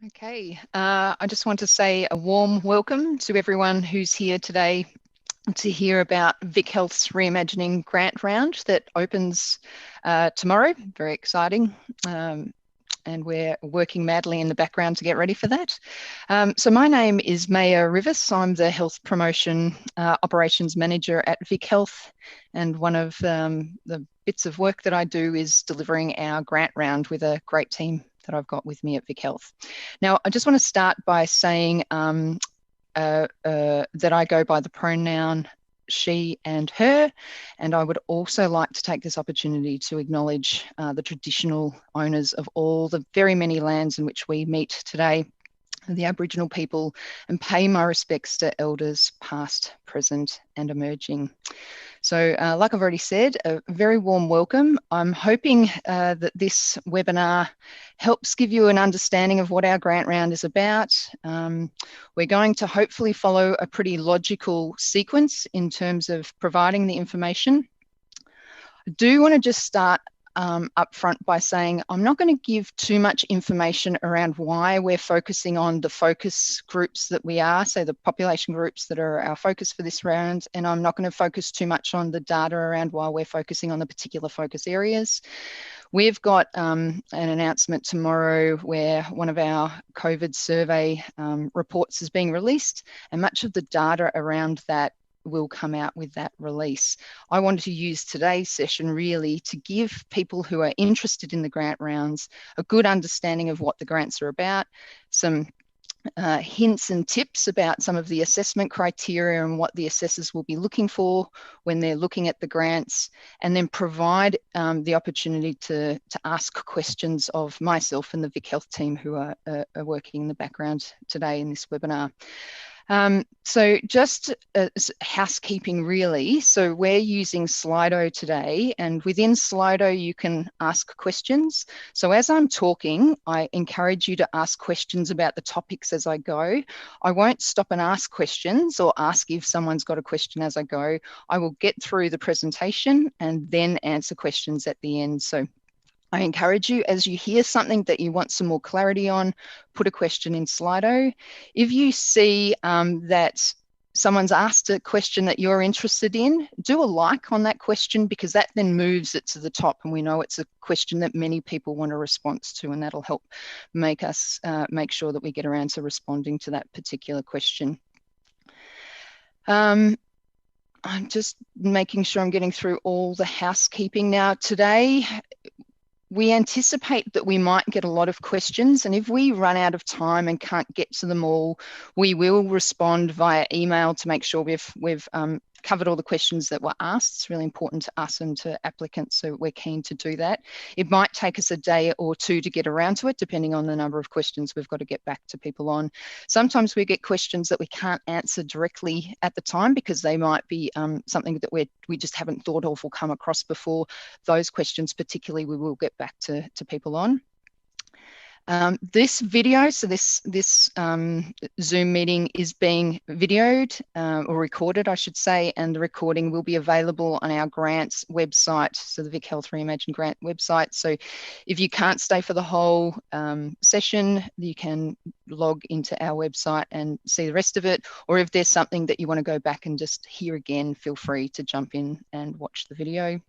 Okay, I just want to say a warm welcome to everyone who's here today to hear about VicHealth's Reimagining grant round that opens tomorrow. Very exciting. And we're working madly in the background to get ready for that. So my name is Maya Rivas. I'm the Health Promotion Operations Manager at VicHealth, and one of the bits of work that I do is delivering our grant round with a great team that I've got with me at VicHealth. Now, I just want to start by saying that I go by the pronoun she and her, and I would also like to take this opportunity to acknowledge the traditional owners of all the very many lands in which we meet today, the Aboriginal people, and pay my respects to elders past, present and emerging. So like I've already said, a very warm welcome. I'm hoping that this webinar helps give you an understanding of what our grant round is about. We're going to hopefully follow a pretty logical sequence in terms of providing the information. I do want to just start up front by saying I'm not going to give too much information around why we're focusing on the focus groups that we are, so the population groups that are our focus for this round, and I'm not going to focus too much on the data around why we're focusing on the particular focus areas. We've got an announcement tomorrow where one of our COVID survey reports is being released, and much of the data around that will come out with that release. I wanted to use today's session really to give people who are interested in the grant rounds a good understanding of what the grants are about, some hints and tips about some of the assessment criteria and what the assessors will be looking for when they're looking at the grants, and then provide the opportunity to ask questions of myself and the VicHealth team who are working in the background today in this webinar. So just housekeeping really. So we're using Slido today, and within Slido you can ask questions. So as I'm talking, I encourage you to ask questions about the topics as I go. I won't stop and ask questions or ask if someone's got a question as I go. I will get through the presentation and then answer questions at the end. So I encourage you, as you hear something that you want some more clarity on, put a question in Slido. If you see that someone's asked a question that you're interested in, do a like on that question, because that then moves it to the top, and we know it's a question that many people want a response to, and that'll help make us make sure that we get around to responding to that particular question. I'm just making sure I'm getting through all the housekeeping now. Today, we anticipate that we might get a lot of questions, and if we run out of time and can't get to them all, we will respond via email to make sure we've covered all the questions that were asked. It's really important to us and to applicants, so we're keen to do that. It might take us a day or two to get around to it, depending on the number of questions we've got to get back to people on. Sometimes we get questions that we can't answer directly at the time because they might be something that we just haven't thought of or come across before. Those questions particularly we will get back to people on. This video, so this Zoom meeting is being videoed or recorded, I should say, and the recording will be available on our grants website, so the VicHealth Reimagine grant website. So if you can't stay for the whole session, you can log into our website and see the rest of it, or if there's something that you want to go back and just hear again, feel free to jump in and watch the video.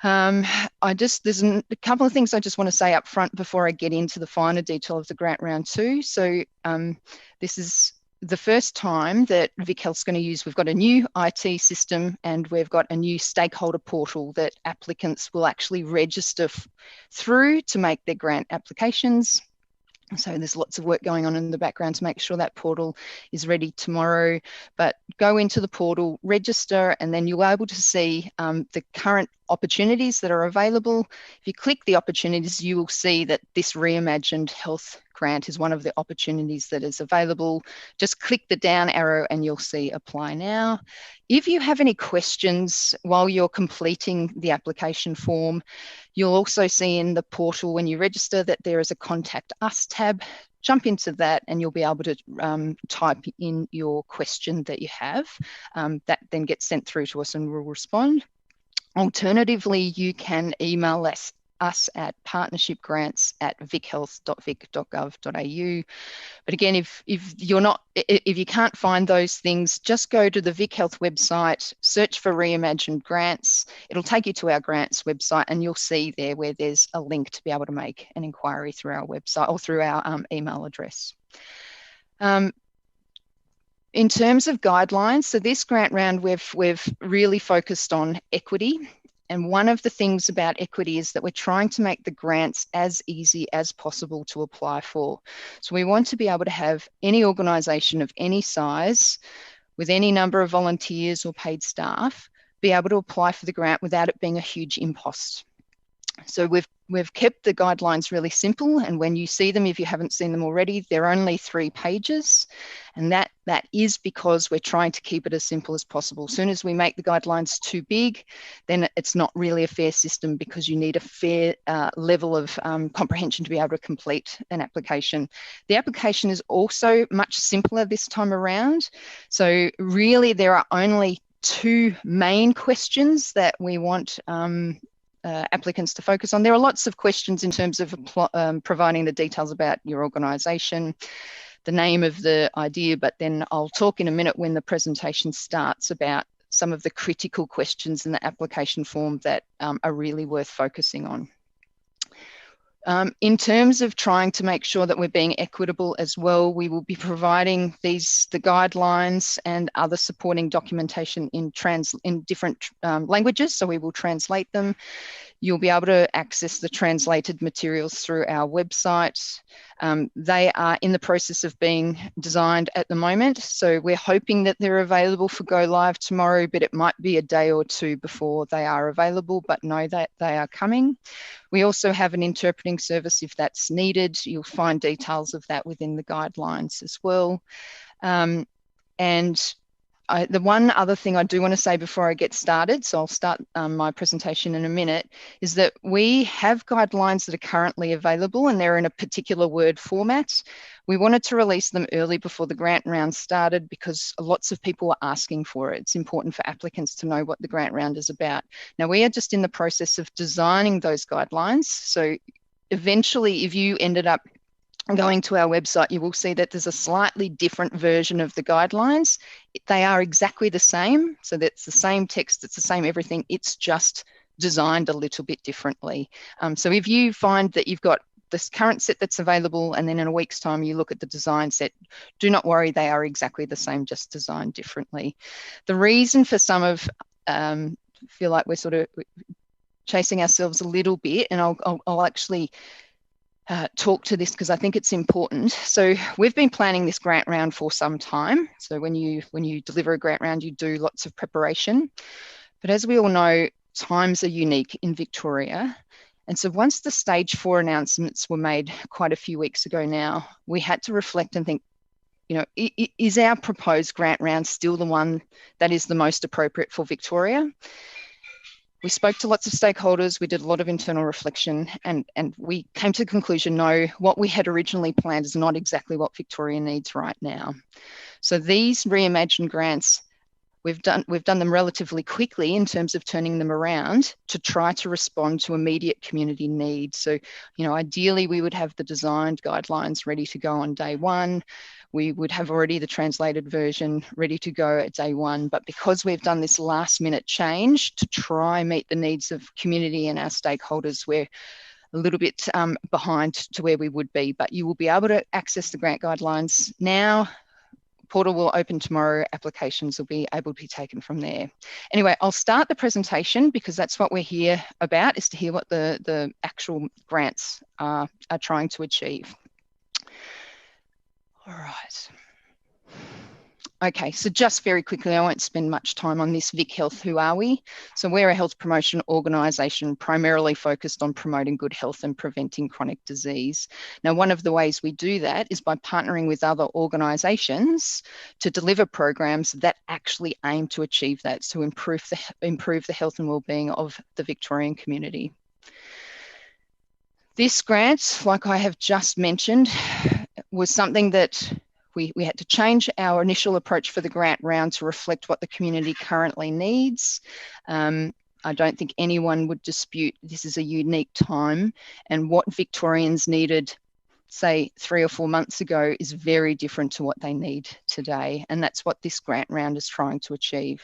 There's a couple of things I just want to say up front before I get into the finer detail of the grant round 2. So this is the first time that VicHealth's going to use, we've got a new IT system and we've got a new stakeholder portal that applicants will actually register through to make their grant applications. So there's lots of work going on in the background to make sure that portal is ready tomorrow. But go into the portal, register, and then you'll be able to see the current opportunities that are available. If you click the opportunities, you will see that this Reimagined Health grant is one of the opportunities that is available. Just click the down arrow and you'll see apply now. If you have any questions while you're completing the application form, you'll also see in the portal when you register that there is a contact us tab. Jump into that and you'll be able to type in your question that you have. That then gets sent through to us and we'll respond. Alternatively, you can email us us at partnershipgrants@vichealth.vic.gov.au. But again, if you can't find those things, just go to the VicHealth website, search for Reimagined Grants. It'll take you to our grants website, and you'll see there where there's a link to be able to make an inquiry through our website or through our email address. In terms of guidelines, so this grant round, we've really focused on equity. And one of the things about equity is that we're trying to make the grants as easy as possible to apply for. So we want to be able to have any organisation of any size with any number of volunteers or paid staff be able to apply for the grant without it being a huge impost. So we've kept the guidelines really simple, and when you see them, if you haven't seen them already, they're only 3 pages, and that is because we're trying to keep it as simple as possible. As soon as we make the guidelines too big, then it's not really a fair system, because you need a fair level of comprehension to be able to complete an application. The application is also much simpler this time around. So really there are only 2 main questions that we want applicants to focus on. There are lots of questions in terms of providing the details about your organisation, the name of the idea, but then I'll talk in a minute when the presentation starts about some of the critical questions in the application form that are really worth focusing on. In terms of trying to make sure that we're being equitable as well, we will be providing the guidelines and other supporting documentation in different languages, so we will translate them. You'll be able to access the translated materials through our website. They are in the process of being designed at the moment, so we're hoping that they're available for go live tomorrow, but it might be a day or 2 before they are available, but know that they are coming. We also have an interpreting service if that's needed. You'll find details of that within the guidelines as well. The one other thing I do want to say before I get started, so I'll start my presentation in a minute, is that we have guidelines that are currently available, and they're in a particular Word format. We wanted to release them early before the grant round started because lots of people were asking for it. It's important for applicants to know what the grant round is about. Now, we are just in the process of designing those guidelines. So eventually, if you ended up going to our website, you will see that there's a slightly different version of the guidelines. They are exactly the same. So that's the same text, it's the same everything. It's just designed a little bit differently. So if you find that you've got this current set that's available, and then in a week's time you look at the design set, do not worry, they are exactly the same, just designed differently. The reason for some of, feel like we're sort of chasing ourselves a little bit, and I'll actually talk to this because I think it's important. So we've been planning this grant round for some time. So when you deliver a grant round, you do lots of preparation. But as we all know, times are unique in Victoria. And so once the stage 4 announcements were made quite a few weeks ago now, we had to reflect and think, you know, is our proposed grant round still the one that is the most appropriate for Victoria? We spoke to lots of stakeholders, we did a lot of internal reflection, and we came to the conclusion, no, what we had originally planned is not exactly what Victoria needs right now. So these reimagined grants, we've done them relatively quickly in terms of turning them around to try to respond to immediate community needs. So, you know, ideally we would have the designed guidelines ready to go on day 1. We would have already the translated version ready to go at day 1. But because we've done this last minute change to try meet the needs of community and our stakeholders, we're a little bit behind to where we would be. But you will be able to access the grant guidelines now. Portal will open tomorrow. Applications will be able to be taken from there. Anyway, I'll start the presentation because that's what we're here about, is to hear what the actual grants are trying to achieve. All right. Okay, so just very quickly, I won't spend much time on this. VicHealth, who are we? So we're a health promotion organisation primarily focused on promoting good health and preventing chronic disease. Now, one of the ways we do that is by partnering with other organisations to deliver programs that actually aim to achieve that, to improve the health and wellbeing of the Victorian community. This grant, like I have just mentioned, was something that we had to change our initial approach for the grant round to reflect what the community currently needs. I don't think anyone would dispute this is a unique time, and what Victorians needed, say, 3 or 4 months ago is very different to what they need today. And that's what this grant round is trying to achieve.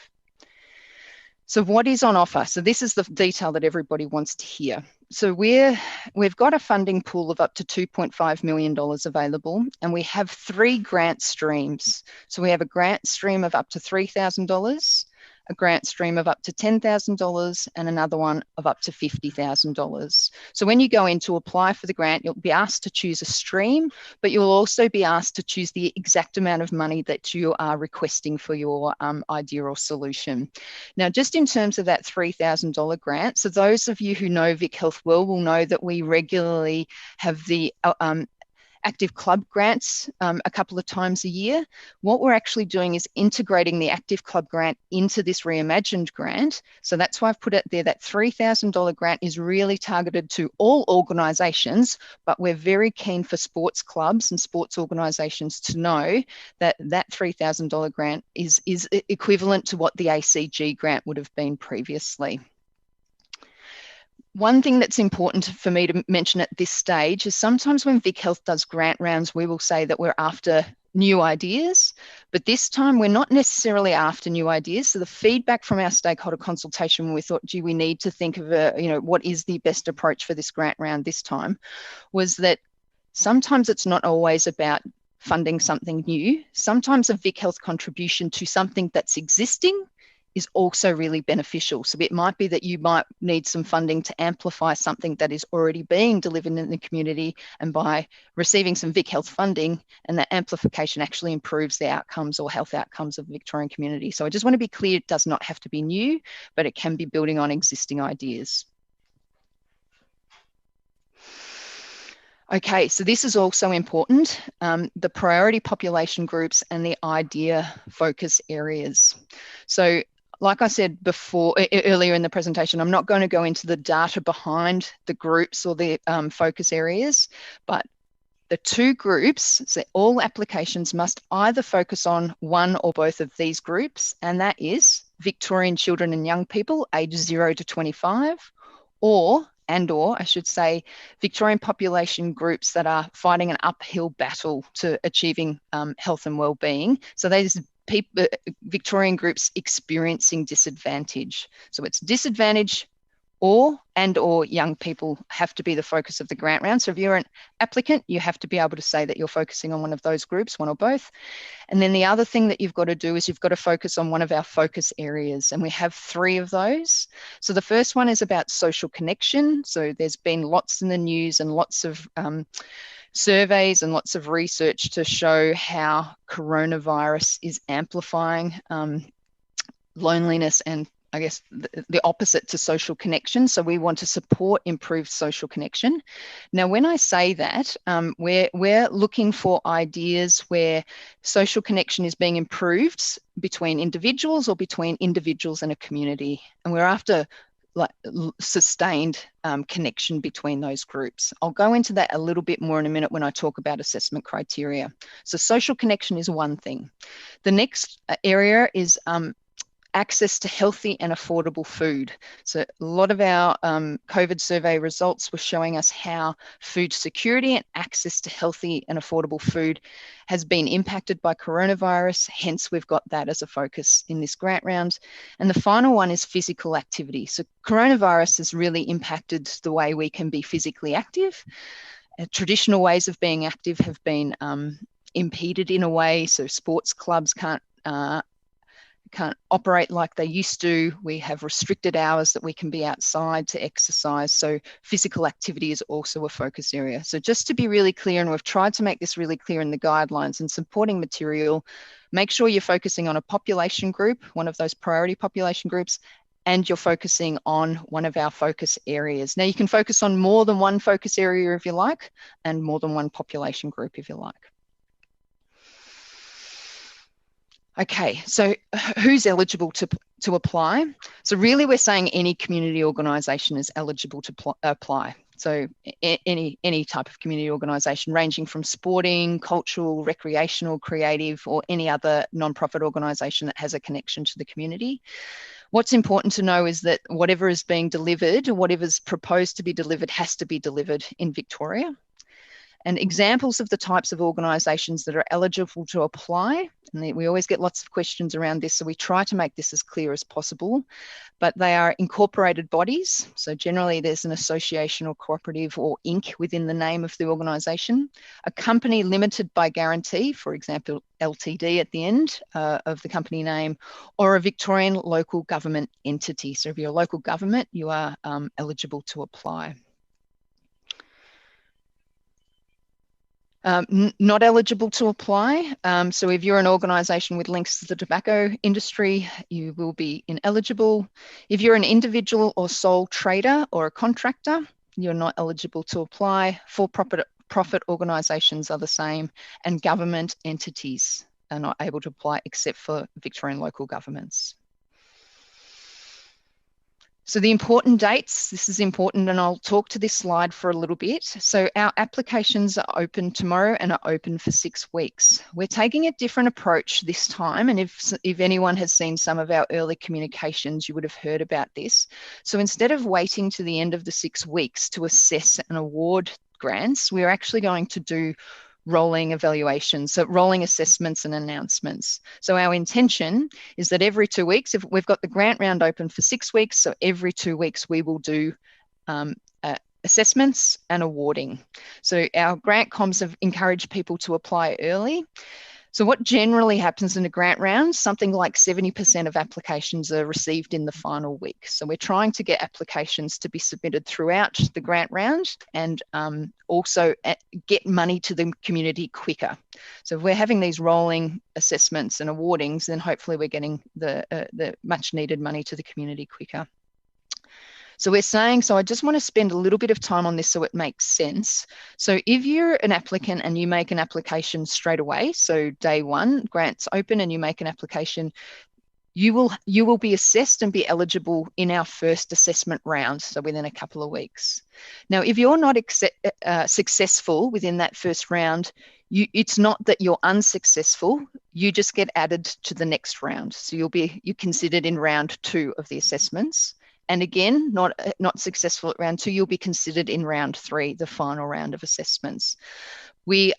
So what is on offer? So this is the detail that everybody wants to hear. So we've got a funding pool of up to $2.5 million available, and we have 3 grant streams. So we have a grant stream of up to $3,000, a grant stream of up to $10,000, and another one of up to $50,000. So when you go in to apply for the grant, you'll be asked to choose a stream, but you'll also be asked to choose the exact amount of money that you are requesting for your idea or solution. Now, just in terms of that $3,000 grant, so those of you who know VicHealth well will know that we regularly have the active club grants a couple of times a year. What we're actually doing is integrating the active club grant into this reimagined grant. So that's why I've put it there, that $3,000 grant is really targeted to all organisations, but we're very keen for sports clubs and sports organisations to know that that $3,000 grant is equivalent to what the ACG grant would have been previously. One thing that's important for me to mention at this stage is sometimes when VicHealth does grant rounds, we will say that we're after new ideas, but this time we're not necessarily after new ideas. So the feedback from our stakeholder consultation when we thought, gee, we need to think of what is the best approach for this grant round this time, was that sometimes it's not always about funding something new. Sometimes a VicHealth contribution to something that's existing is also really beneficial. So it might be that you might need some funding to amplify something that is already being delivered in the community, and by receiving some VicHealth funding, and that amplification actually improves the outcomes or health outcomes of the Victorian community. So I just want to be clear, it does not have to be new, but it can be building on existing ideas. Okay, so this is also important, the priority population groups and the idea focus areas. So like I said before, earlier in the presentation, I'm not going to go into the data behind the groups or the focus areas, but the 2 groups, so all applications must either focus on one or both of these groups, and that is Victorian children and young people aged 0 to 25, or I should say, Victorian population groups that are fighting an uphill battle to achieving health and wellbeing. So there's Victorian groups experiencing disadvantage. So it's disadvantage or young people have to be the focus of the grant round. So if you're an applicant, you have to be able to say that you're focusing on one of those groups, one or both. And then the other thing that you've got to do is you've got to focus on one of our focus areas. And we have 3 of those. So the first one is about social connection. So there's been lots in the news and lots of surveys and lots of research to show how coronavirus is amplifying loneliness and, I guess, the opposite to social connection. So we want to support improved social connection. Now, when I say that, we're looking for ideas where social connection is being improved between individuals or between individuals and a community. And we're after sustained connection between those groups. I'll go into that a little bit more in a minute when I talk about assessment criteria. So social connection is one thing. The next area is access to healthy and affordable food. So a lot of our COVID survey results were showing us how food security and access to healthy and affordable food has been impacted by coronavirus. Hence, we've got that as a focus in this grant round. And the final one is physical activity. So coronavirus has really impacted the way we can be physically active. Traditional ways of being active have been impeded in a way. So sports clubs can't operate like they used to. We have restricted hours that we can be outside to exercise. So physical activity is also a focus area. So just to be really clear, and we've tried to make this really clear in the guidelines and supporting material, make sure you're focusing on a population group, one of those priority population groups, and you're focusing on one of our focus areas. Now you can focus on more than one focus area if you like, and more than one population group if you like. Okay, so who's eligible to apply? So really we're saying any community organisation is eligible to apply. So any type of community organisation ranging from sporting, cultural, recreational, creative, or any other non-profit organisation that has a connection to the community. What's important to know is that whatever is being delivered, or whatever's proposed to be delivered, has to be delivered in Victoria. And examples of the types of organisations that are eligible to apply, and we always get lots of questions around this, so we try to make this as clear as possible, but they are incorporated bodies. So generally there's an association or cooperative or Inc. within the name of the organisation, a company limited by guarantee, for example, LTD at the end of the company name, or a Victorian local government entity. So if you're a local government, you are eligible to apply. Not eligible to apply. So if you're an organisation with links to the tobacco industry, you will be ineligible. If you're an individual or sole trader or a contractor, you're not eligible to apply. For-profit organisations are the same, and government entities are not able to apply except for Victorian local governments. So the important dates, this is important, and I'll talk to this slide for a little bit. So our applications are open tomorrow and are open for 6 weeks. We're taking a different approach this time, and if anyone has seen some of our early communications, you would have heard about this. So instead of waiting to the end of the 6 weeks to assess and award grants, we're actually going to do rolling evaluations, so rolling assessments and announcements. So our intention is that every 2 weeks, if we've got the grant round open for 6 weeks, so every 2 weeks we will do assessments and awarding. So our grant comms have encouraged people to apply early. So what generally happens in a grant round, something like 70% of applications are received in the final week. So we're trying to get applications to be submitted throughout the grant round and also get money to the community quicker. So if we're having these rolling assessments and awardings, then hopefully we're getting the much needed money to the community quicker. So we're saying, so I just want to spend a little bit of time on this so it makes sense. So if you're an applicant and you make an application straight away, so day one, grants open and you make an application, you will be assessed and be eligible in our first assessment round, so within a couple of weeks. Now, if you're not successful within that first round, it's not that you're unsuccessful, you just get added to the next round. So you're considered in round 2 of the assessments. And again, not successful at round 2, you'll be considered in round 3, the final round of assessments. We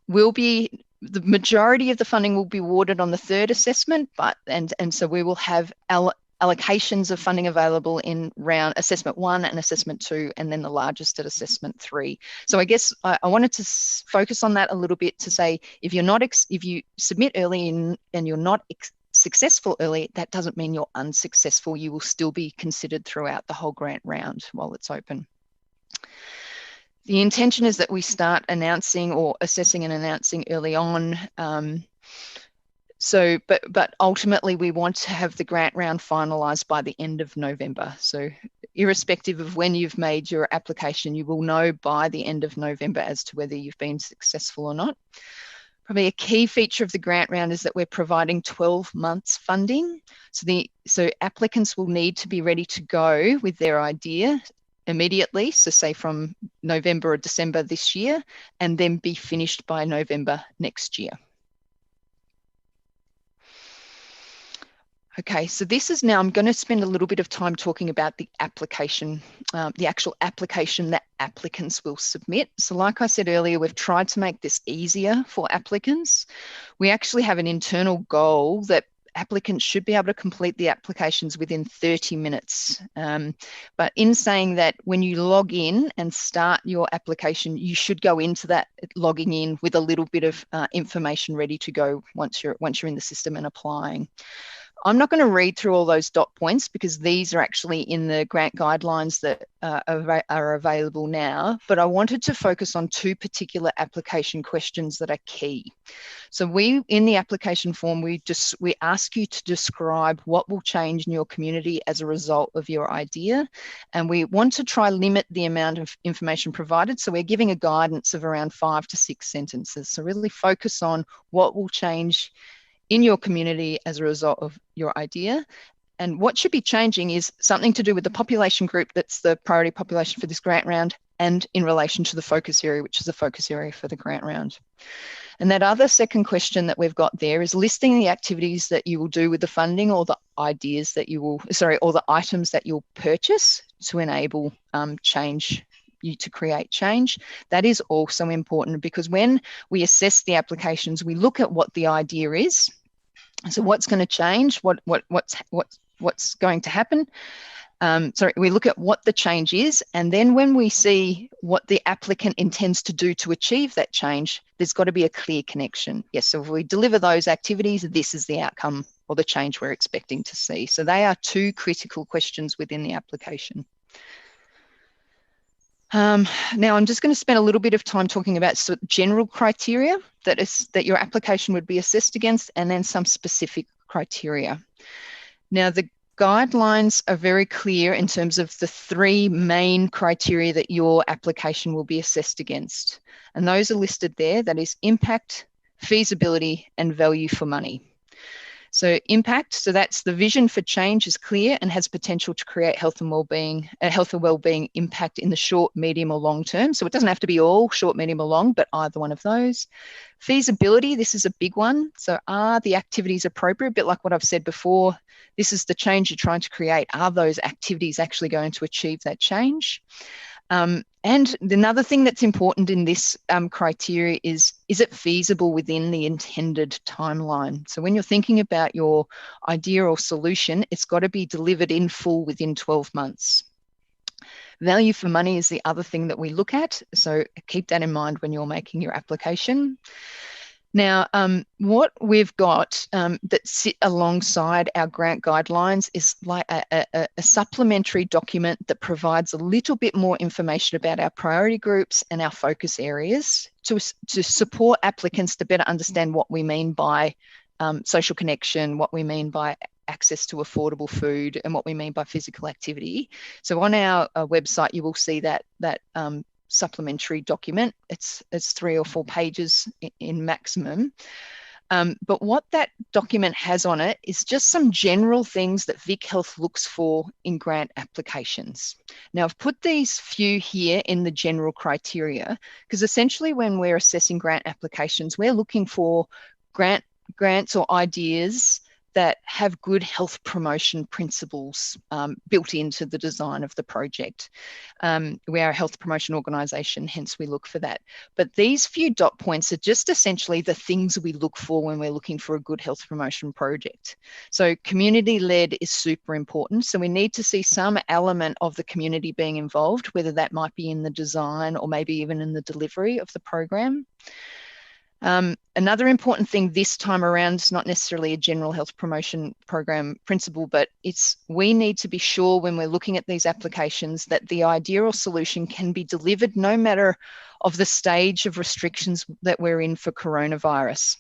will be, the majority of the funding will be awarded on the 3rd assessment, and so we will have allocations of funding available in round assessment 1 and assessment 2, and then the largest at assessment 3. So I guess I wanted to focus on that a little bit to say, if you submit early and you're not successful early, that doesn't mean you're unsuccessful. You will still be considered throughout the whole grant round while it's open. The intention is that we start announcing or assessing and announcing early on. But ultimately we want to have the grant round finalised by the end of November. So irrespective of when you've made your application, you will know by the end of November as to whether you've been successful or not. Probably a key feature of the grant round is that we're providing 12 months funding. So applicants will need to be ready to go with their idea immediately, so say from November or December this year, and then be finished by November next year. Okay, so this is now, I'm going to spend a little bit of time talking about the application, the actual application that applicants will submit. So like I said earlier, we've tried to make this easier for applicants. We actually have an internal goal that applicants should be able to complete the applications within 30 minutes. But in saying that, when you log in and start your application, you should go into that logging in with a little bit of information ready to go once you're in the system and applying. I'm not going to read through all those dot points because these are actually in the grant guidelines that are available now, but I wanted to focus on 2 particular application questions that are key. So in the application form, we ask you to describe what will change in your community as a result of your idea, and we want to try limit the amount of information provided. So we're giving a guidance of around 5 to 6 sentences. So really focus on what will change in your community as a result of your idea, And what should be changing is something to do with the population group that's the priority population for this grant round, and in relation to the focus area, which is the focus area for the grant round. And that other second question that we've got there is listing the activities that you will do with the funding, or the ideas that you will, or the items that you'll purchase to enable change, you to create change. That is also important, because when we assess the applications, we look at what the idea is. So what's going to change, what's going to happen. We look at what the change is, and then when we see what the applicant intends to do to achieve that change, there's got to be a clear connection. Yes, so if we deliver those activities, this is the outcome or the change we're expecting to see. So they are two critical questions within the application. Now, I'm just going to spend a little bit of time talking about general criteria that your application would be assessed against, and then some specific criteria. Now, the guidelines are very clear in terms of the three main criteria that your application will be assessed against. And those are listed there. That is impact, feasibility, and value for money. So impact, so that's the vision for change is clear and has potential to create health and wellbeing impact in the short, medium, or long term. So it doesn't have to be all short, medium, or long, but either one of those. Feasibility, this is a big one. So are the activities appropriate? A bit like what I've said before, this is the change you're trying to create. Are those activities actually going to achieve that change? And another thing that's important in this criteria is it feasible within the intended timeline? So when you're thinking about your idea or solution, it's got to be delivered in full within 12 months. Value for money is the other thing that we look at. So keep that in mind when you're making your application. Now, what we've got that sit alongside our grant guidelines is like a supplementary document that provides a little bit more information about our priority groups and our focus areas to support applicants to better understand what we mean by social connection, what we mean by access to affordable food, and what we mean by physical activity. So on our website, you will see that supplementary document. It's 3 or 4 pages in maximum. But what that document has on it is just some general things that VicHealth looks for in grant applications. Now, I've put these few here in the general criteria because essentially when we're assessing grant applications, we're looking for grants or ideas that have good health promotion principles built into the design of the project. We are a health promotion organisation, hence we look for that. But these few dot points are just essentially the things we look for when we're looking for a good health promotion project. So community-led is super important. So we need to see some element of the community being involved, whether that might be in the design or maybe even in the delivery of the program. Another important thing this time around is not necessarily a general health promotion program principle, but we need to be sure when we're looking at these applications that the idea or solution can be delivered no matter of the stage of restrictions that we're in for coronavirus.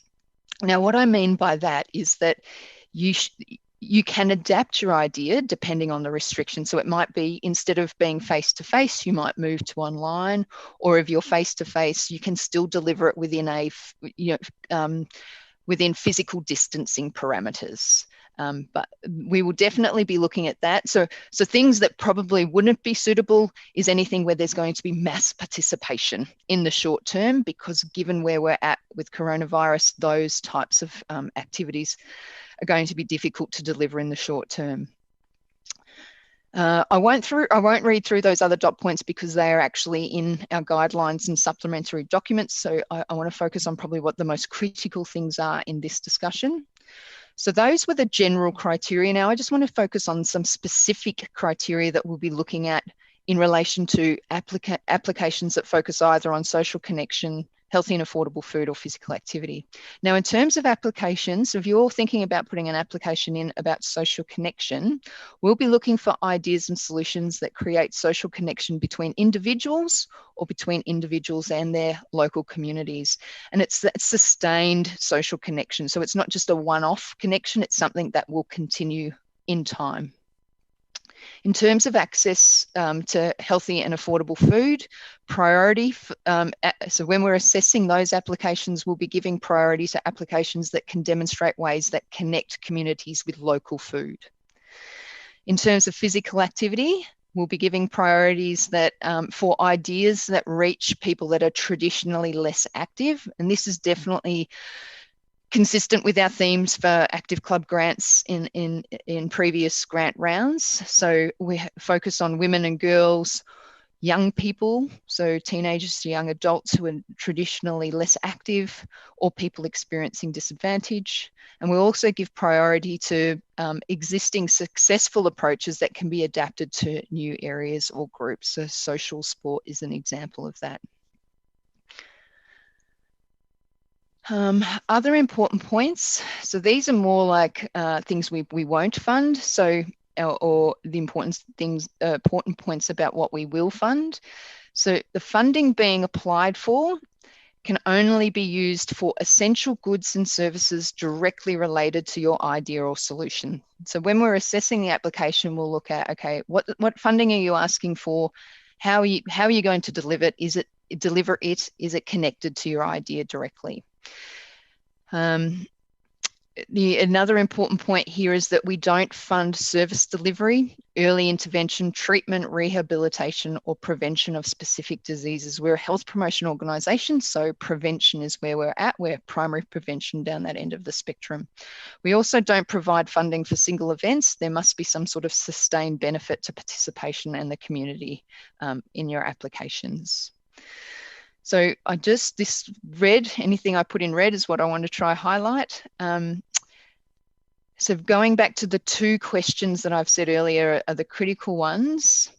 Now, what I mean by that is that you can adapt your idea depending on the restriction. So it might be instead of being face-to-face, you might move to online, or if you're face-to-face, you can still deliver it within within physical distancing parameters. But we will definitely be looking at that. So things that probably wouldn't be suitable is anything where there's going to be mass participation in the short term, because given where we're at with coronavirus, those types of activities are going to be difficult to deliver in the short term. I won't read through those other dot points because they are actually in our guidelines and supplementary documents. So I want to focus on probably what the most critical things are in this discussion. So those were the general criteria. Now I just want to focus on some specific criteria that we'll be looking at in relation to applications that focus either on social connection, healthy and affordable food, or physical activity. Now, in terms of applications, if you're thinking about putting an application in about social connection, we'll be looking for ideas and solutions that create social connection between individuals or between individuals and their local communities. And it's that sustained social connection. So it's not just a one-off connection, it's something that will continue in time. In terms of access to healthy and affordable food, priority, so when we're assessing those applications, we'll be giving priority to applications that can demonstrate ways that connect communities with local food. In terms of physical activity, we'll be giving priorities that for ideas that reach people that are traditionally less active. And this is definitely consistent with our themes for active club grants in previous grant rounds. So we focus on women and girls, young people, so teenagers to young adults who are traditionally less active, or people experiencing disadvantage. And we also give priority to existing successful approaches that can be adapted to new areas or groups. So social sport is an example of that. Other important points. So these are more like things we won't fund. So or the important points about what we will fund. So the funding being applied for can only be used for essential goods and services directly related to your idea or solution. So when we're assessing the application, we'll look at, okay, what funding are you asking for? How are you going to deliver it? Is it connected to your idea directly? Another important point here is that we don't fund service delivery, early intervention, treatment, rehabilitation, or prevention of specific diseases. We're a health promotion organisation, so prevention is where we're at. We're primary prevention down that end of the spectrum. We also don't provide funding for single events. There must be some sort of sustained benefit to participation and the community in your applications. So anything I put in red is what I want to try highlight. So going back to the two questions that I've said earlier are the critical ones.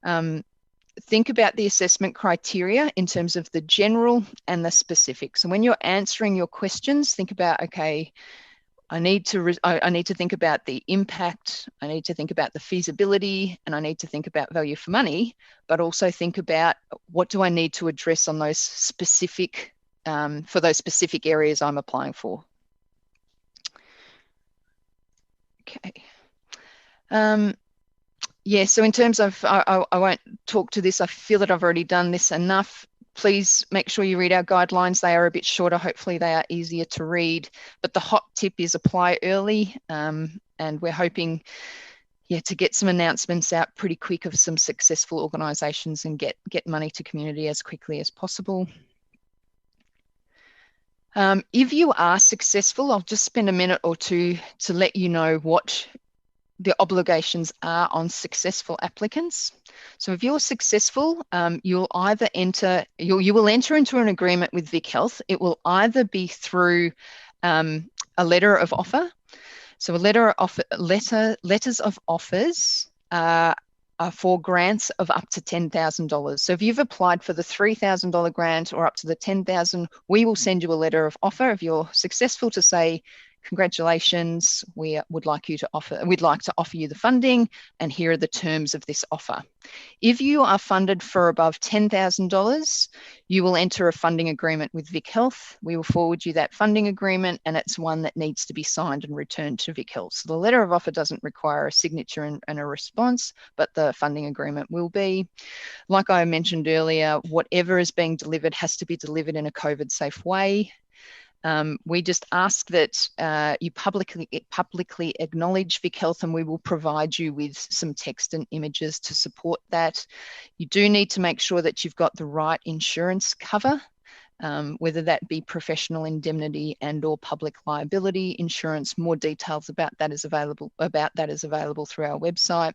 Think about the assessment criteria in terms of the general and the specific. So when you're answering your questions, think about, okay, I need to think about the impact, I need to think about the feasibility, and I need to think about value for money, but also think about what do I need to address on those specific, for those specific areas I'm applying for. Okay. Yeah, so in terms of, I won't talk to this. I feel that I've already done this enough. Please make sure you read our guidelines. They are a bit shorter. Hopefully they are easier to read. But the hot tip is apply early. And we're hoping, to get some announcements out pretty quick of some successful organisations and get money to community as quickly as possible. If you are successful, I'll just spend a minute or two to let you know what the obligations are on successful applicants. So if you're successful, you will enter into an agreement with VicHealth. It will either be through a letter of offer. So letters of offers are for grants of up to $10,000. So if you've applied for the $3,000 grant or up to the $10,000, we will send you a letter of offer. If you're successful, to say, congratulations, we'd like to offer you the funding, and here are the terms of this offer. If you are funded for above $10,000, you will enter a funding agreement with VicHealth. We will forward you that funding agreement, and it's one that needs to be signed and returned to VicHealth. So the letter of offer doesn't require a signature and a response, but the funding agreement will be. Like I mentioned earlier, whatever is being delivered has to be delivered in a COVID-safe way. We just ask that you publicly acknowledge VicHealth, and we will provide you with some text and images to support that. You do need to make sure that you've got the right insurance cover, whether that be professional indemnity and or public liability insurance. More details about that is available through our website.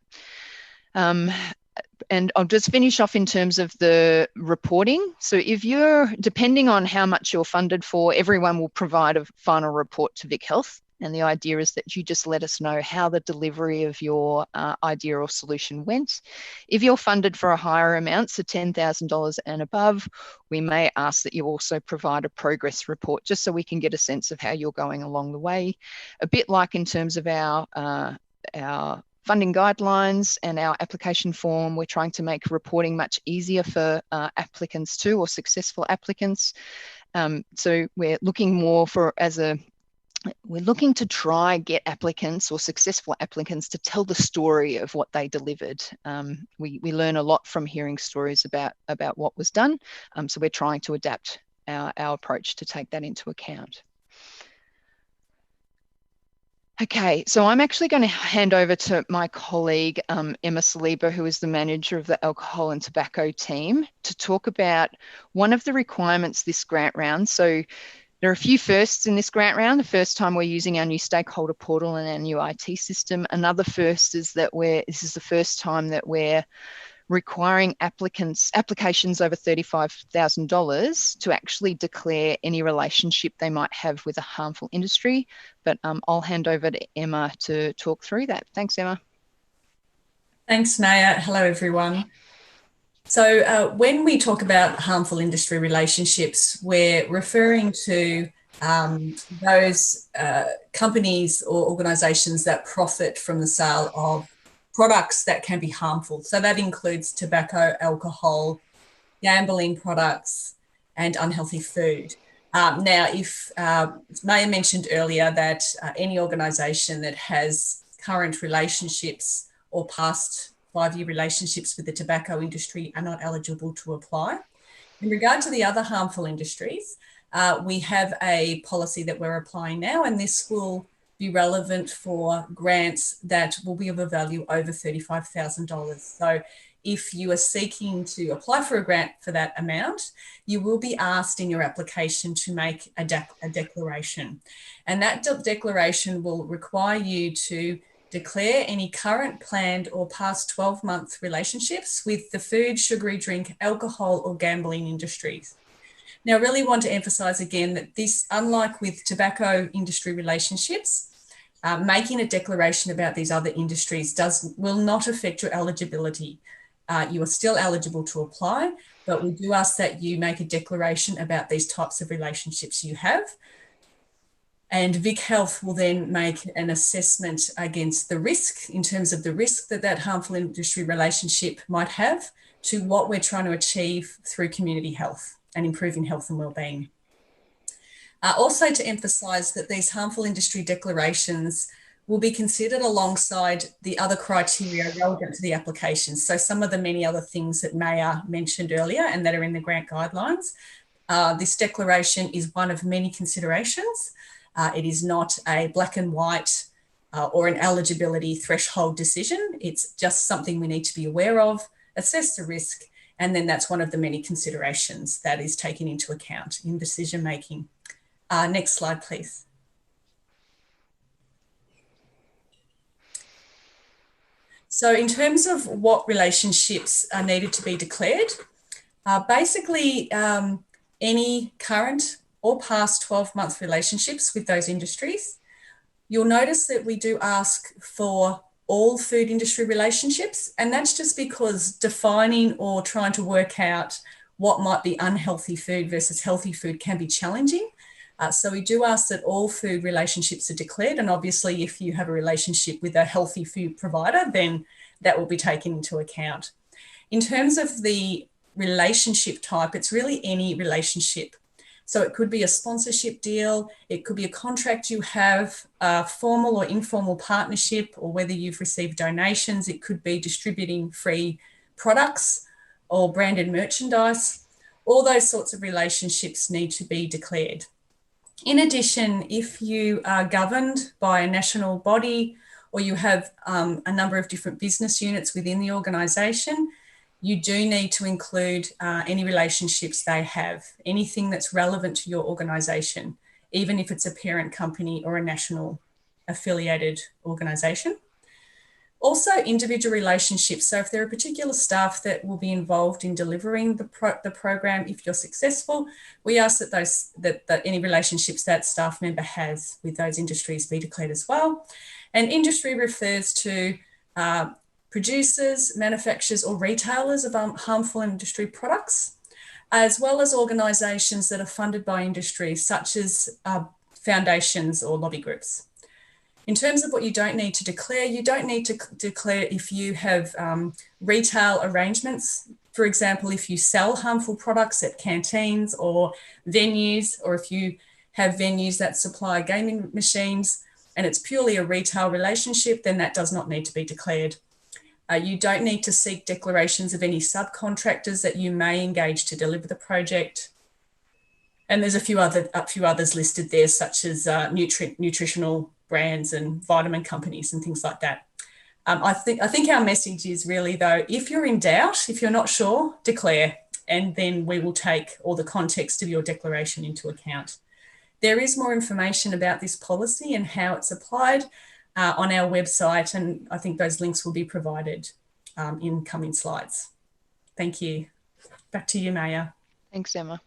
And I'll just finish off in terms of the reporting. So depending on how much you're funded for, everyone will provide a final report to VicHealth. And the idea is that you just let us know how the delivery of your idea or solution went. If you're funded for a higher amount, so $10,000 and above, we may ask that you also provide a progress report, just so we can get a sense of how you're going along the way. A bit like in terms of our funding guidelines and our application form, we're trying to make reporting much easier for applicants too, or successful applicants. So we're looking to try get applicants or successful applicants to tell the story of what they delivered. We learn a lot from hearing stories about what was done. So we're trying to adapt our approach to take that into account. Okay, so I'm actually going to hand over to my colleague, Emma Saliba, who is the manager of the alcohol and tobacco team, to talk about one of the requirements this grant round. So there are a few firsts in this grant round. The first time we're using our new stakeholder portal and our new IT system. Another first is that this is the first time that we're requiring applications over $35,000 to actually declare any relationship they might have with a harmful industry. But I'll hand over to Emma to talk through that. Thanks, Emma. Thanks, Naya. Hello, everyone. So when we talk about harmful industry relationships, we're referring to those companies or organisations that profit from the sale of products that can be harmful. So that includes tobacco, alcohol, gambling products, and unhealthy food. Now, if Naya mentioned earlier that any organisation that has current relationships or past 5-year relationships with the tobacco industry are not eligible to apply. In regard to the other harmful industries, we have a policy that we're applying now, and this will be relevant for grants that will be of a value over $35,000. So if you are seeking to apply for a grant for that amount, you will be asked in your application to make a declaration. And that declaration will require you to declare any current, planned, or past 12-month relationships with the food, sugary drink, alcohol, or gambling industries. Now, I really want to emphasise again that this, unlike with tobacco industry relationships, making a declaration about these other industries will not affect your eligibility. You are still eligible to apply, but we do ask that you make a declaration about these types of relationships you have. And VicHealth will then make an assessment against the risk, in terms of the risk that that harmful industry relationship might have to what we're trying to achieve through community health and improving health and wellbeing. Also to emphasise that these harmful industry declarations will be considered alongside the other criteria relevant to the applications. So some of the many other things that Maya mentioned earlier and that are in the grant guidelines. This declaration is one of many considerations. It is not a black and white or an eligibility threshold decision. It's just something we need to be aware of, assess the risk, and then that's one of the many considerations that is taken into account in decision making. Next slide, please. So in terms of what relationships are needed to be declared, basically any current or past 12-month relationships with those industries. You'll notice that we do ask for all food industry relationships, and that's just because defining or trying to work out what might be unhealthy food versus healthy food can be challenging. So we do ask that all food relationships are declared, and obviously if you have a relationship with a healthy food provider, then that will be taken into account. In terms of the relationship type, it's really any relationship. So it could be a sponsorship deal, it could be a contract you have, a formal or informal partnership, or whether you've received donations, it could be distributing free products or branded merchandise. All those sorts of relationships need to be declared. In addition, if you are governed by a national body or you have a number of different business units within the organisation, you do need to include any relationships they have, anything that's relevant to your organisation, even if it's a parent company or a national affiliated organisation. Also, individual relationships. So if there are particular staff that will be involved in delivering the program, if you're successful, we ask that any relationships that staff member has with those industries be declared as well. And industry refers to producers, manufacturers, or retailers of harmful industry products, as well as organisations that are funded by industry, such as foundations or lobby groups. In terms of what you don't need to declare, you don't need to declare if you have retail arrangements. For example, if you sell harmful products at canteens or venues, or if you have venues that supply gaming machines and it's purely a retail relationship, then that does not need to be declared. You don't need to seek declarations of any subcontractors that you may engage to deliver the project. And there's a few others listed there, such as nutritional brands and vitamin companies and things like that. I think our message is really, though, if you're in doubt, if you're not sure, declare, and then we will take all the context of your declaration into account. There is more information about this policy and how it's applied on our website, and I think those links will be provided in coming slides. Thank you. Back to you, Maya. Thanks, Emma.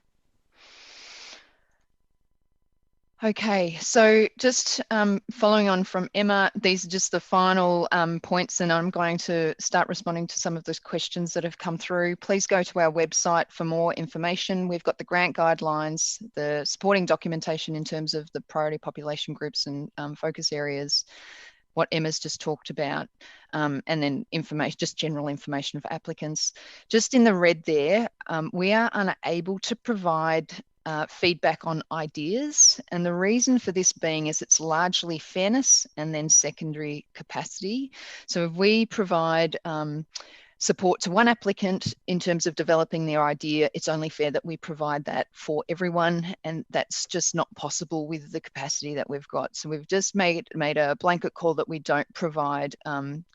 Okay, so just following on from Emma, these are just the final points, and I'm going to start responding to some of those questions that have come through. Please go to our website for more information. We've got the grant guidelines, the supporting documentation in terms of the priority population groups and focus areas, what Emma's just talked about, and then information, just general information for applicants. Just in the red there, we are unable to provide feedback on ideas. And the reason for this being is it's largely fairness and then secondary capacity. So if we provide support to one applicant in terms of developing their idea, it's only fair that we provide that for everyone, and that's just not possible with the capacity that we've got. So we've just made a blanket call that we don't provide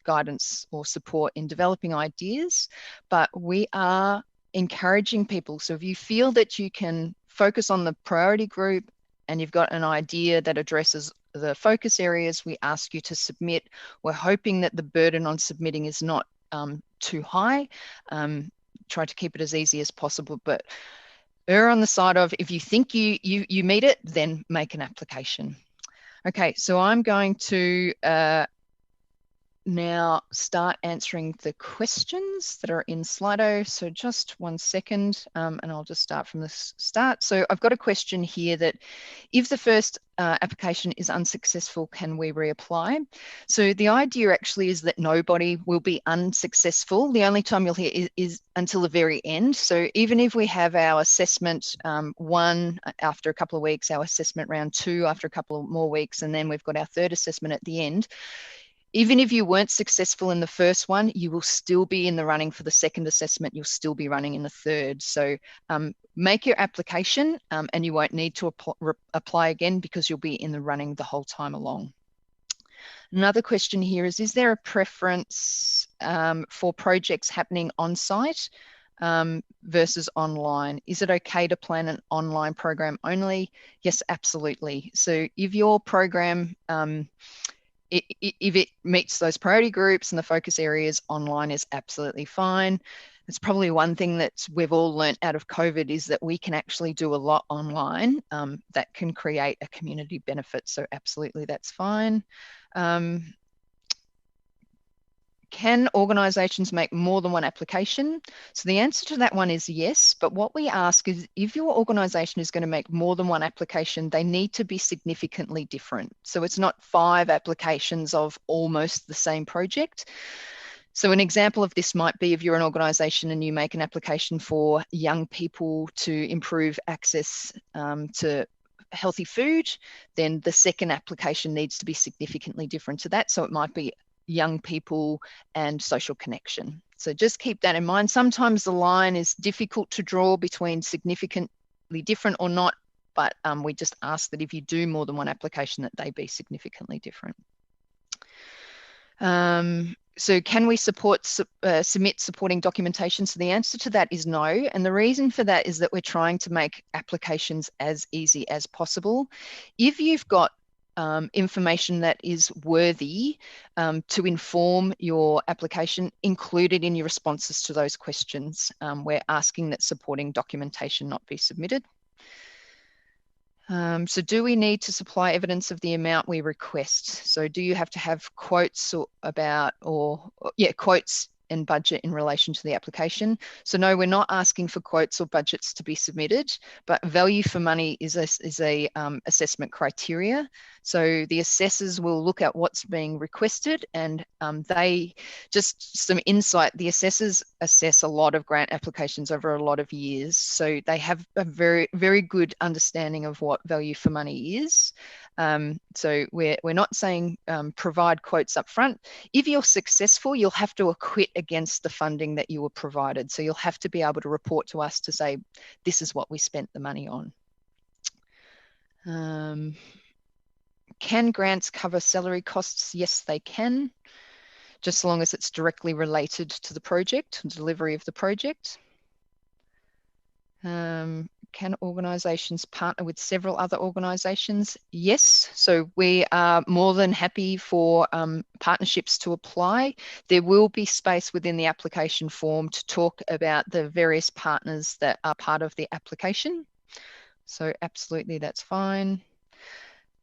guidance or support in developing ideas, but we are encouraging people. So if you feel that you can focus on the priority group and you've got an idea that addresses the focus areas, we ask you to submit. We're hoping that the burden on submitting is not too high. Try to keep it as easy as possible, but err on the side of, if you think you meet it, then make an application. Okay, so I'm going to now start answering the questions that are in Slido. So just 1 second, and I'll just start from the start. So I've got a question here that if the first application is unsuccessful, can we reapply? So the idea actually is that nobody will be unsuccessful. The only time you'll hear is until the very end. So even if we have our assessment 1 after a couple of weeks, our assessment round 2 after a couple of more weeks, and then we've got our third assessment at the end, even if you weren't successful in the first one, you will still be in the running for the second assessment. You'll still be running in the third. So make your application and you won't need to apply again, because you'll be in the running the whole time along. Another question here is there a preference for projects happening on site versus online? Is it okay to plan an online program only? Yes, absolutely. So if your program, if it meets those priority groups and the focus areas, online is absolutely fine. It's probably one thing that we've all learnt out of COVID is that we can actually do a lot online that can create a community benefit. So absolutely, that's fine. Can organisations make more than one application? So the answer to that one is yes, but what we ask is if your organisation is going to make more than one application, they need to be significantly different. So it's not 5 applications of almost the same project. So an example of this might be if you're an organisation and you make an application for young people to improve access to healthy food, then the second application needs to be significantly different to that. So it might be young people and social connection. So just keep that in mind. Sometimes the line is difficult to draw between significantly different or not, but we just ask that if you do more than one application, that they be significantly different. So can we submit supporting documentation? So the answer to that is no. And the reason for that is that we're trying to make applications as easy as possible. If you've got information that is worthy to inform your application, included in your responses to those questions. We're asking that supporting documentation not be submitted. So do we need to supply evidence of the amount we request? So do you have to have quotes quotes and budget in relation to the application? So no, we're not asking for quotes or budgets to be submitted, but value for money is a assessment criteria. So the assessors will look at what's being requested, and they, just some insight, the assessors assess a lot of grant applications over a lot of years. So they have a very, very good understanding of what value for money is. So we're not saying provide quotes up front. If you're successful, you'll have to acquit against the funding that you were provided. So you'll have to be able to report to us to say, this is what we spent the money on. Can grants cover salary costs? Yes, they can, just as long as it's directly related to the project, delivery of the project. Can organisations partner with several other organisations? Yes. So we are more than happy for partnerships to apply. There will be space within the application form to talk about the various partners that are part of the application. So absolutely, that's fine.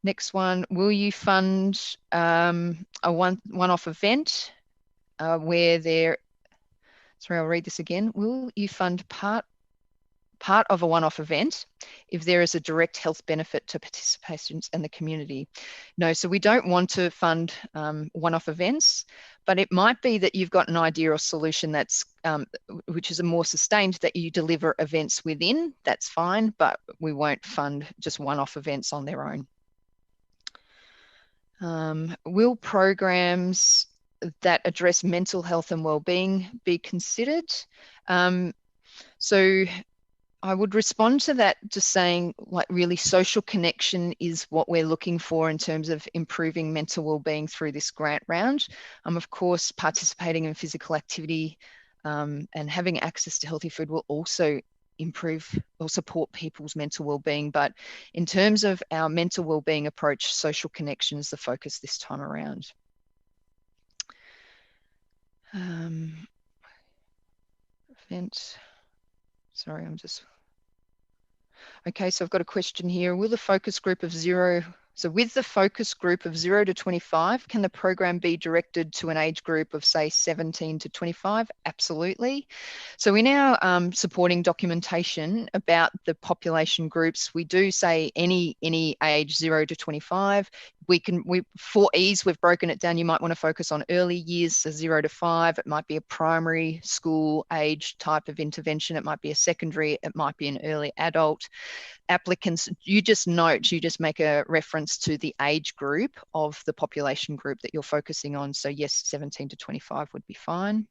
Next one, will you fund a one-off event where there, sorry, I'll read this again. Will you fund part of a one-off event if there is a direct health benefit to participants and the community? No, so we don't want to fund one-off events, but it might be that you've got an idea or solution that's which is a more sustained, that you deliver events within. That's fine, but we won't fund just one-off events on their own. Will programs that address mental health and wellbeing be considered? So I would respond to that just saying, like, really social connection is what we're looking for in terms of improving mental wellbeing through this grant round. Of course, participating in physical activity and having access to healthy food will also improve or support people's mental wellbeing. But in terms of our mental wellbeing approach, social connection is the focus this time around. Event. Sorry, okay, so I've got a question here. Will the focus group of with the focus group of 0 to 25, can the program be directed to an age group of, say, 17 to 25? Absolutely. So in our supporting documentation about the population groups, we do say any age 0 to 25. For ease, we've broken it down. You might want to focus on early years, so 0 to 5. It might be a primary school age type of intervention. It might be a secondary. It might be an early adult. Applicants, you just make a reference to the age group of the population group that you're focusing on. So yes, 17 to 25 would be fine.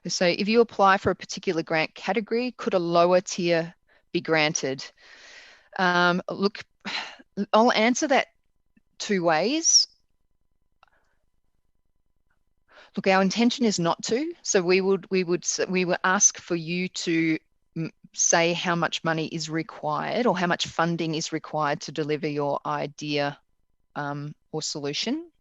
So if you apply for a particular grant category, could a lower tier be granted? Look, I'll answer that two ways. Look, our intention is not to. So we would ask for you to say how much money is required or how much funding is required to deliver your idea or solution.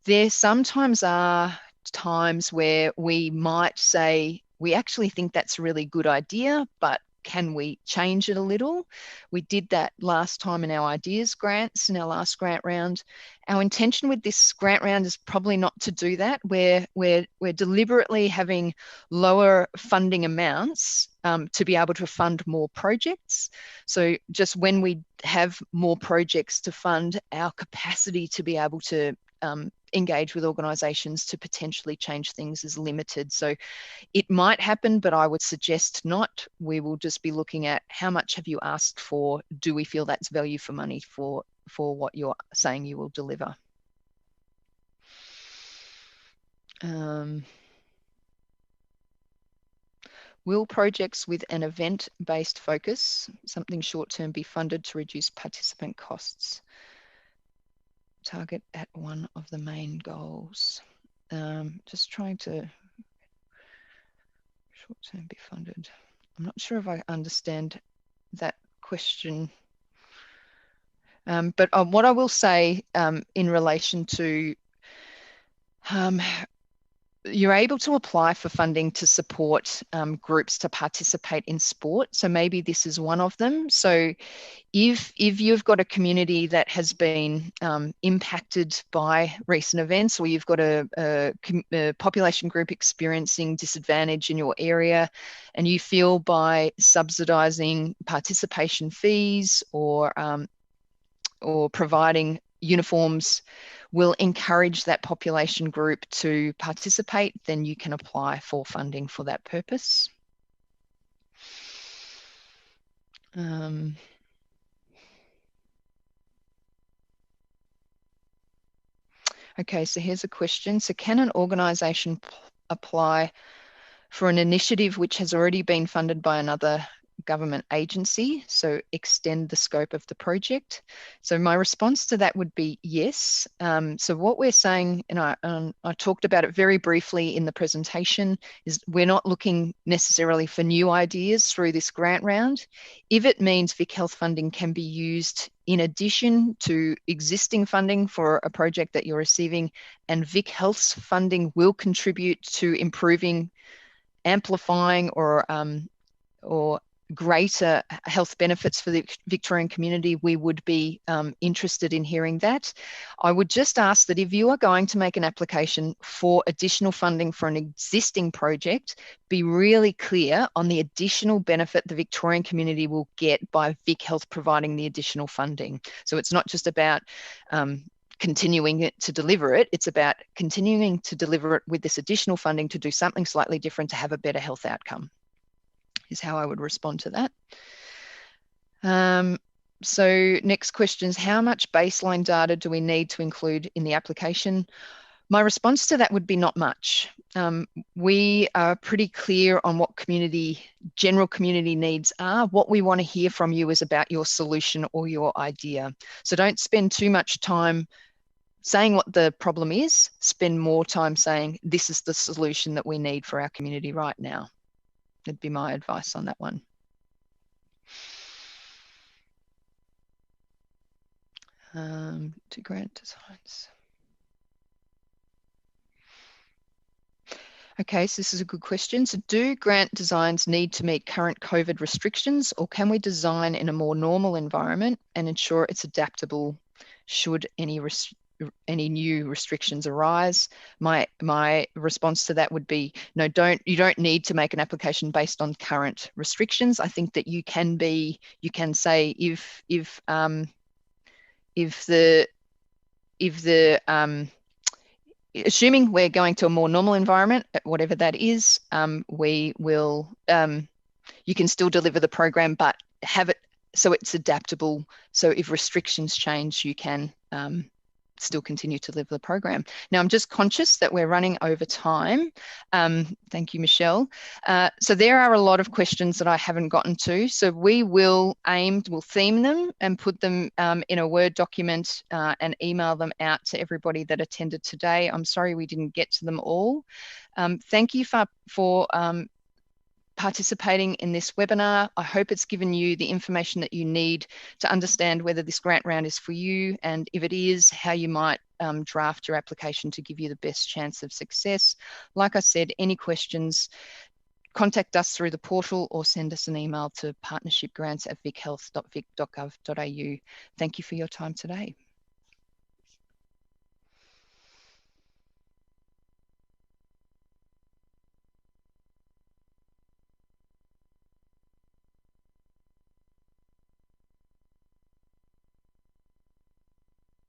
There sometimes are times where we might say, we actually think that's a really good idea, but can we change it a little? We did that last time in our ideas grants, in our last grant round. Our intention with this grant round is probably not to do that. We're deliberately having lower funding amounts to be able to fund more projects. So just when we have more projects to fund, our capacity to be able to engage with organisations to potentially change things is limited. So it might happen, but I would suggest not. We will just be looking at how much have you asked for? Do we feel that's value for money for what you're saying you will deliver? Will projects with an event-based focus, something short-term, be funded to reduce participant costs? Target at one of the main goals. Just trying to short-term be funded. I'm not sure if I understand that question. But what I will say in relation to you're able to apply for funding to support groups to participate in sport. So maybe this is one of them. So if you've got a community that has been impacted by recent events, or you've got a population group experiencing disadvantage in your area, and you feel by subsidising participation fees or providing uniforms will encourage that population group to participate, then you can apply for funding for that purpose. Okay, so here's a question. So can an organisation apply for an initiative which has already been funded by another government agency, so extend the scope of the project? So my response to that would be yes. So what we're saying, and I talked about it very briefly in the presentation, is we're not looking necessarily for new ideas through this grant round. If it means VicHealth funding can be used in addition to existing funding for a project that you're receiving, and VicHealth's funding will contribute to improving, amplifying, or greater health benefits for the Victorian community, we would be interested in hearing that. I would just ask that if you are going to make an application for additional funding for an existing project, be really clear on the additional benefit the Victorian community will get by VicHealth providing the additional funding. So it's not just about continuing to deliver it, it's about continuing to deliver it with this additional funding to do something slightly different to have a better health outcome, is how I would respond to that. So next question is, how much baseline data do we need to include in the application? My response to that would be not much. We are pretty clear on what general community needs are. What we want to hear from you is about your solution or your idea. So don't spend too much time saying what the problem is. Spend more time saying, this is the solution that we need for our community right now. That'd be my advice on that one. To grant designs. Okay, so this is a good question. So do grant designs need to meet current COVID restrictions, or can we design in a more normal environment and ensure it's adaptable should any new restrictions arise? My response to that would be no. You don't need to make an application based on current restrictions. I think that you can say assuming we're going to a more normal environment, whatever that is, we will. You can still deliver the program, but have it so it's adaptable. So if restrictions change, you can still continue to deliver the program. Now, I'm just conscious that we're running over time. Thank you, Michelle. So there are a lot of questions that I haven't gotten to. So we'll theme them and put them in a Word document and email them out to everybody that attended today. I'm sorry we didn't get to them all. Thank you for participating in this webinar. I hope it's given you the information that you need to understand whether this grant round is for you, and if it is, how you might draft your application to give you the best chance of success. Like I said, any questions, contact us through the portal or send us an email to partnershipgrants@vichealth.vic.gov.au. Thank you for your time today.